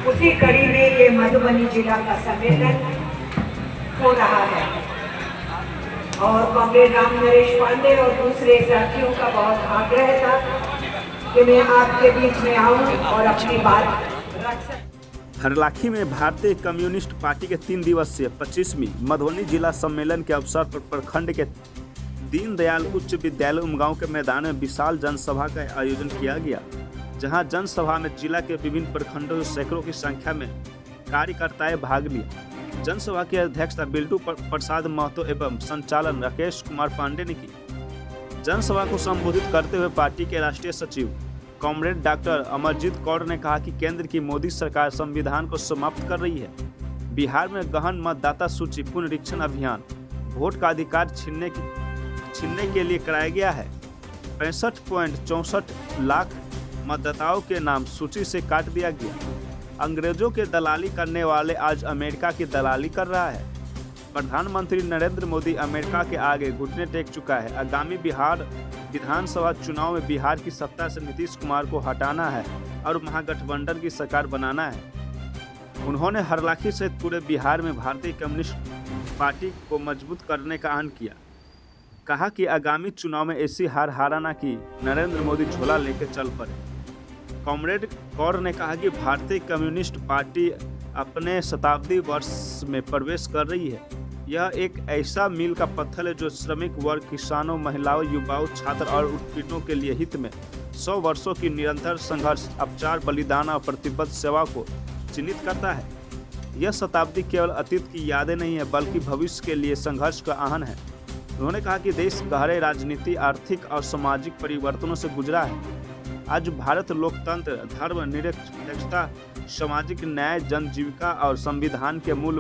उसी कड़ी में ये मधुबनी जिला का सम्मेलन हो रहा है और कॉमरेड राम नरेश पांडे और दूसरे साथियों का बहुत आग्रह था कि मैं आपके बीच में आऊं और अपनी बात रख सकूं। हरलाखी में भारतीय कम्युनिस्ट पार्टी के 3 दिवसीय 25वीं मधुबनी जिला सम्मेलन के अवसर पर प्रखंड के दीनदयाल उच्च विद्यालय उमगांव के मैदान में विशाल जनसभा का आयोजन किया गया, जहां जनसभा में जिला के विभिन्न प्रखंडों से सैकड़ों की संख्या में कार्यकर्ताएं भाग लिया। जनसभा की अध्यक्षता बिल्टू प्रसाद महतो एवं संचालन राकेश कुमार पांडे ने की। जनसभा को संबोधित करते हुए पार्टी के राष्ट्रीय सचिव कॉमरेड डॉक्टर अमरजीत कौर ने कहा कि केंद्र की मोदी सरकार संविधान को समाप्त कर रही है। बिहार में गहन मतदाता सूची पुनरीक्षण अभियान वोट का अधिकार छीनने के लिए कराया गया है। 65.64 लाख मतदाताओं के नाम सूची से काट दिया गया। अंग्रेजों के दलाली करने वाले आज अमेरिका की दलाली कर रहा है। प्रधानमंत्री नरेंद्र मोदी अमेरिका के आगे घुटने टेक चुका है। आगामी बिहार विधानसभा चुनाव में बिहार की सत्ता से नीतीश कुमार को हटाना है और महागठबंधन की सरकार बनाना है। उन्होंने हरलाखी सहित पूरे बिहार में भारतीय कम्युनिस्ट पार्टी को मजबूत करने का आह्वान किया। कहा कि आगामी चुनाव में ऐसी हार हाराना कि नरेंद्र मोदी झोला लेकर चल पड़े। कॉमरेड कौर ने कहा कि भारतीय कम्युनिस्ट पार्टी अपने शताब्दी वर्ष में प्रवेश कर रही है। यह एक ऐसा मील का पत्थर है जो श्रमिक वर्ग, किसानों, महिलाओं, युवाओं, छात्र और उत्पीड़नों के लिए हित में 100 वर्षों की निरंतर संघर्ष, अपचार, बलिदान और प्रतिबद्ध सेवा को चिन्हित करता है। यह शताब्दी केवल अतीत की यादें नहीं है बल्कि भविष्य के लिए संघर्ष का आह्वान है। उन्होंने कहा कि देश गहरे राजनीति, आर्थिक और सामाजिक परिवर्तनों से गुजरा है। आज भारत लोकतंत्र, धर्म निरपेक्षता, सामाजिक न्याय, जन जीविका और संविधान के मूल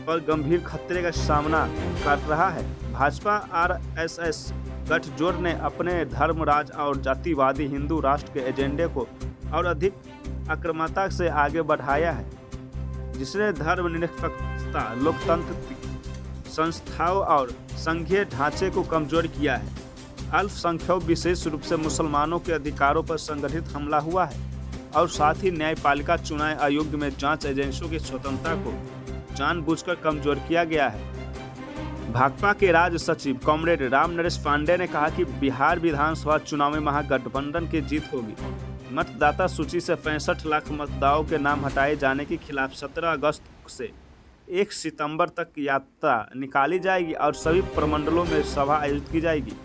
पर गंभीर खतरे का सामना कर रहा है। भाजपा आरएसएस गठजोड़ ने अपने धर्मराज और जातिवादी हिंदू राष्ट्र के एजेंडे को और अधिक आक्रामकता से आगे बढ़ाया है, जिसने धर्मनिरपेक्षता, लोकतंत्र संस्थाओं और संघीय ढांचे को कमजोर किया है। अल्पसंख्यकों, विशेष रूप से मुसलमानों के अधिकारों पर संगठित हमला हुआ है और साथ ही न्यायपालिका चुनाव आयोग में जांच एजेंसियों की स्वतंत्रता को जानबूझकर कमजोर किया गया है। भाकपा के राज्य सचिव कॉमरेड राम नरेश पांडे ने कहा कि बिहार विधानसभा चुनाव में महागठबंधन की जीत होगी। मतदाता सूची से 65 लाख मतदाताओं के नाम हटाए जाने के खिलाफ 17 अगस्त से 1 सितंबर तक यात्रा निकाली जाएगी और सभी प्रमंडलों में सभा आयोजित की जाएगी।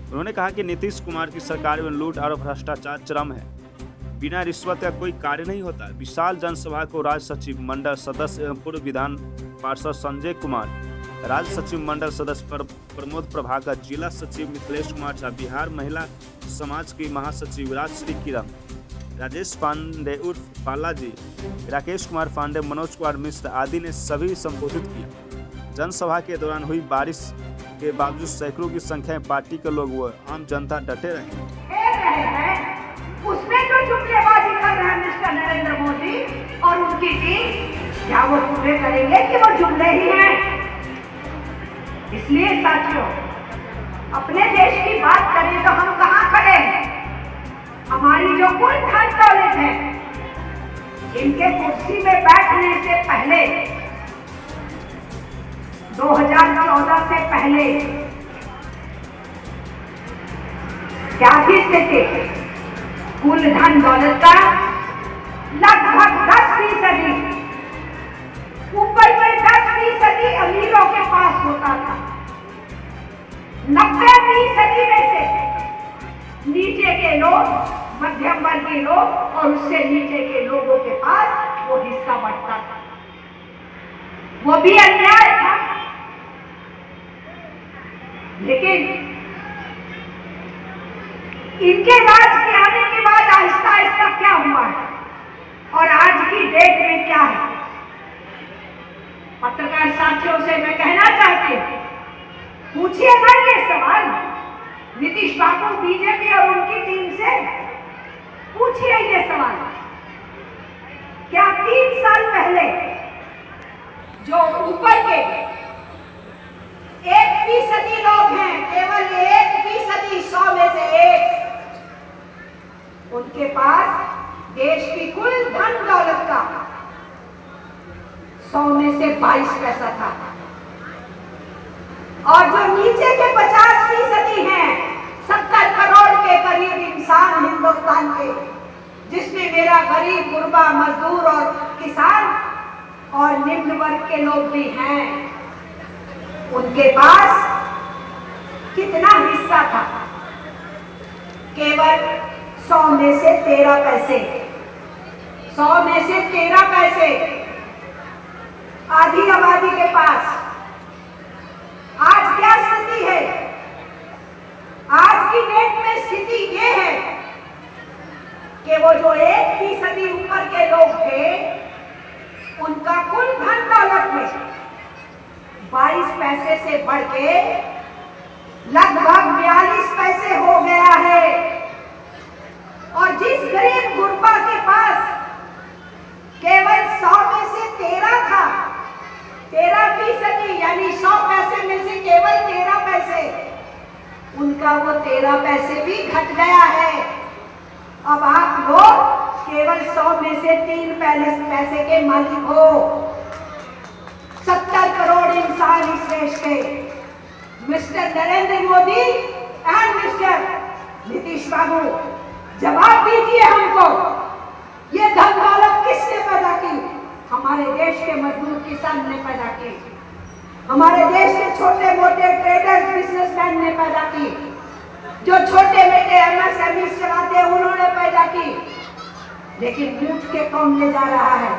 उन्होंने कहा कि नीतीश कुमार की सरकार में लूट और भ्रष्टाचार चरम है। बिना रिश्वत का कोई कार्य नहीं होता। विशाल जनसभा को राज्य सचिव मंडल सदस्य एवं पूर्व विधान पार्षद संजय कुमार, राज्य सचिव मंडल सदस्य प्रमोद प्रभाकर, जिला सचिव मिथिलेश कुमार झा, बिहार महिला समाज की महासचिव राजश्री किरण, राजेश पांडे उर्फ बालाजी, राकेश कुमार पांडे, मनोज कुमार मिश्र आदि ने सभी संबोधित किया। जनसभा के दौरान हुई बारिश के बावजूद सैकड़ों की संख्या में पार्टी के लोग व आम जनता डटे रहे। उसमें जो जुमलेबाजी कर रहे हैं मिस्टर नरेंद्र मोदी और उनकी टीम, क्या वो पूरे करेंगे कि वो जुमले ही हैं? इसलिए साथियों, अपने देश की बात करें तो हम कहाँ खड़े हैं? हमारी जो कुल धन दौलत है, इनके कुर्सी में बैठने से पहले 2014 से पहले क्या थी स्थिति? कुल धन दौलत का लगभग 10%, ऊपर के 10% अमीरों के पास होता था। 90% में से नीचे के लोग, मध्यम वर्गीय लोग और उससे नीचे के लोगों के पास वो हिस्सा बढ़ता था। वो भी अन्याय था। लेकिन इनके राज के आने के बाद आहिस्ता आहिस्ता क्या हुआ है और आज की डेट में क्या है? पत्रकार साथियों से मैं कहना चाहती हूँ, पूछिए ना ये सवाल नीतीश बाबू, बीजेपी और उनकी टीम से पूछिए ये सवाल। क्या 3 साल पहले जो ऊपर के 1% लोग हैं, केवल 1% 100 में से 1, उनके पास देश की कुल धन दौलत 100 में से 22 पैसा था। और जो नीचे के 50% हैं, 70 करोड़ के करीब इंसान हिंदुस्तान के, जिसमें मेरा गरीब गुरबा मजदूर और किसान और निम्न वर्ग के लोग भी हैं, उनके पास कितना हिस्सा था? केवल 100 में से 13 पैसे। 100 में से 13 पैसे आधी आबादी के पास। आज क्या स्थिति है? आज की डेट में स्थिति ये है कि वो जो 1% ऊपर के लोग थे, उनका कुल धन दौलत में 22 पैसे से बढ़ के लगभग 42 पैसे हो गया है। और जिस गरीब गुरबा के पास केवल 100 में से 13 था, 13% यानी 100 पैसे में से केवल 13 पैसे, उनका वो 13 पैसे भी घट गया है। अब आप लोग केवल 100 में से 3 पैसे के मालिक हो। 70 करोड़ इंसान इस देश के। Mister Narendra Modi and mister Nitish Babu, जवाब दीजिए हमको, ये धन दौलत किसने पैदा की? हमारे देश के मजदूर किसान ने पैदा की, हमारे देश के छोटे मोटे ट्रेडर्स बिजनेसमैन ने पैदा की, जो छोटे मोटे एमएसएमई चलाते हैं उन्होंने पैदा की। लेकिन लूट के कौन ले जा रहा है?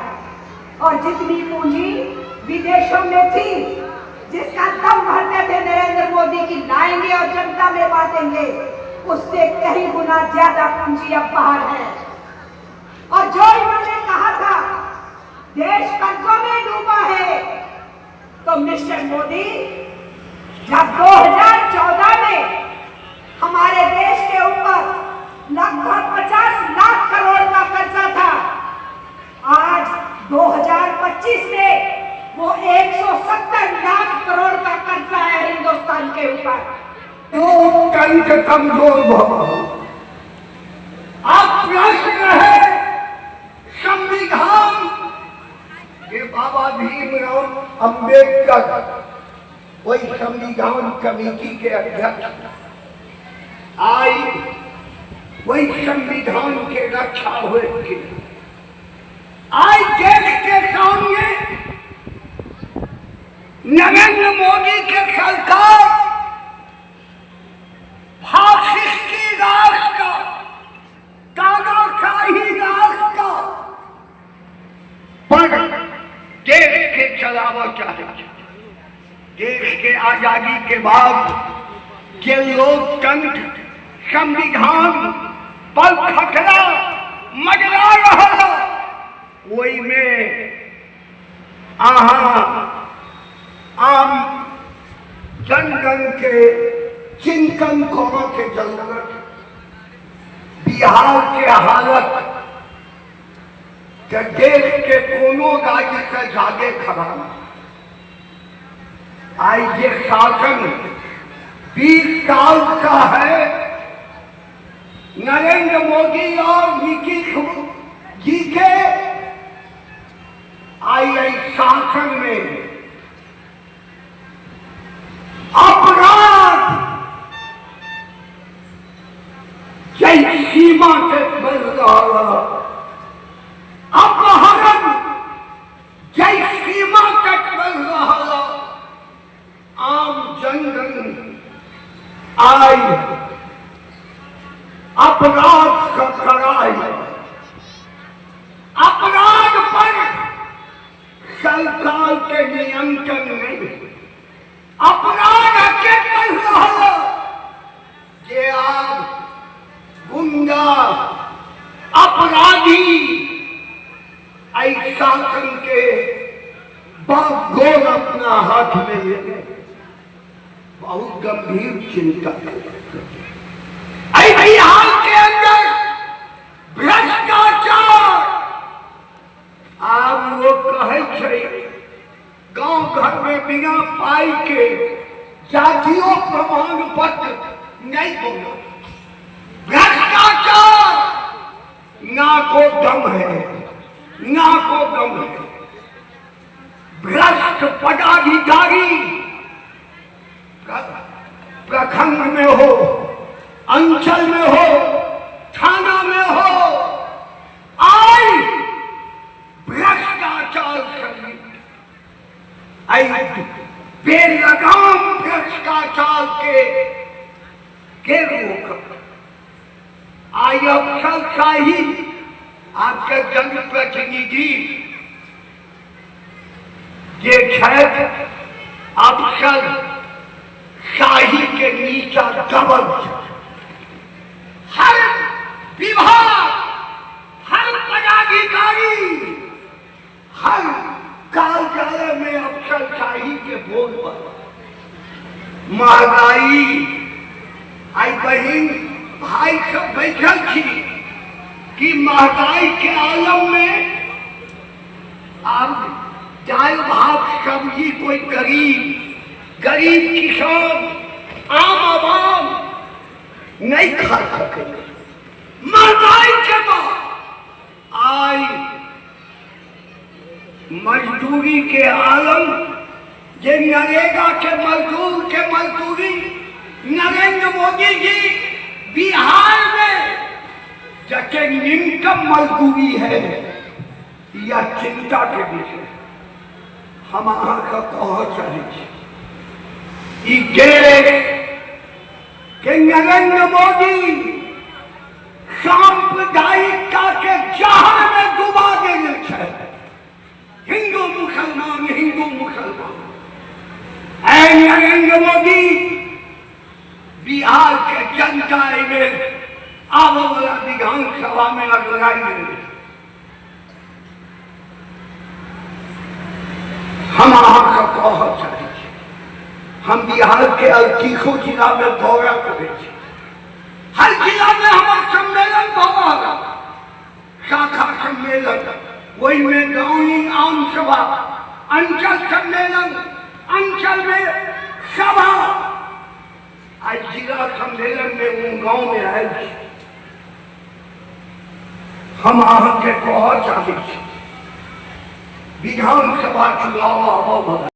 और जितनी पूंजी विदेशों में थी, जिसका दम भरते थे नरेंद्र मोदी की लाएंगे और जनता में बांटेंगे, उससे कहीं गुना ज्यादा पूंजी अब बाहर है। और जो इन्होंने कहा था देश कर्जों में डूबा है, तो मिस्टर मोदी जब 2014 में हमारे देश के ऊपर लगभग 50 लाख करोड़ का कर्जा था, आज 2025 में वो 170 लाख करोड़ का कर्जा है हिंदुस्तान के ऊपर। लोकतंत्र कमजोर भवा। अब प्रश्न है संविधान के बाबा भीमराव अंबेडकर वही संविधान कमेटी के अध्यक्ष आई, वही संविधान के रक्षा हुए थे। आज देश के सामने नरेंद्र मोदी के सरकार फासिस्टी राज का, तानाशाही राज का पर देश के चलावा चाहे। देश के आजादी के बाद ये लोकतंत्र संविधान पर खतरा मंडरा रहा, वही में आम जनगण के चिंतन करो के जरूरत। बिहार के हालत के देश के कोनो राज्य से ज्यादा खराब। आज ये शासन 20 साल का है। नरेंद्र मोदी और नीतीश जी के आई शासन में अपराध जय सीमा के बल रहा, अपहरण जय सीमा तक बल रहा। आम जनगण आई अपराध का कराई, अपराध पर सरकार के नियंत्रण में अपराध के कर रहा। ये आज गुंडा अपराधी शासन के बागडोर अपना हाथ में ले, बहुत गंभीर चिंता है। बिहार के अंदर भ्रष्टाचार आप लोग कहे गांव घर में बिना पाई के जातियों प्रमाण पत्र नहीं बोलो। भ्रष्टाचार ना को दम है, ना को दम है। भ्रष्ट पदाधिकारी प्रखंड में हो, अंचल में हो, थाना में हो, आई भ्रष्टाचार करनी, आई बेलगाम भ्रष्टाचार के रोक, आई अफसरशाही आपके जनप्रतिनिधि ये छठ अफसर शाही के नीचा दबल, हर विभाग, हर पदाधिकारी, हर कार्यालय में अफसरशाही के बोल पर महंगाई, आई बहन भाई सब बैठल थी कि महंगाई के आलम में अब दाल भात सब्जी कोई गरीब किसान आम आवाम नहीं खा सकेंगे। महंगाई के बाद आई मजदूरी के आलम, ये नरेगा के मजदूरी नरेंद्र मोदी जी बिहार में जैसे न्यूनतम मजदूरी है, यह चिंता के विषय हम अहाँके कहऽ चाहै छी। ई देश के नरेंद्र मोदी सांप्रदायिकता के जहर में डुबा देने छै। हिंदू मुसलमान ऐ नरेंद्र मोदी बिहार के जनता में आने वाला विधानसभा में लड़ाई में हम अहाँके कहऽ चाहै छी। हम बिहार के तीखो जिला में दौरा करै छी, हर जिला में हमार सम्मेलन भऽ रहल, शाखा सम्मेलन, वही में गाँव आम सभा, अंचल सम्मेलन, अंचल में सभा, आज जिला सम्मेलन में गाँव में आयल छी। हम अहाँके कहऽ चाहै छी विधानसभा चुनाव आबऽ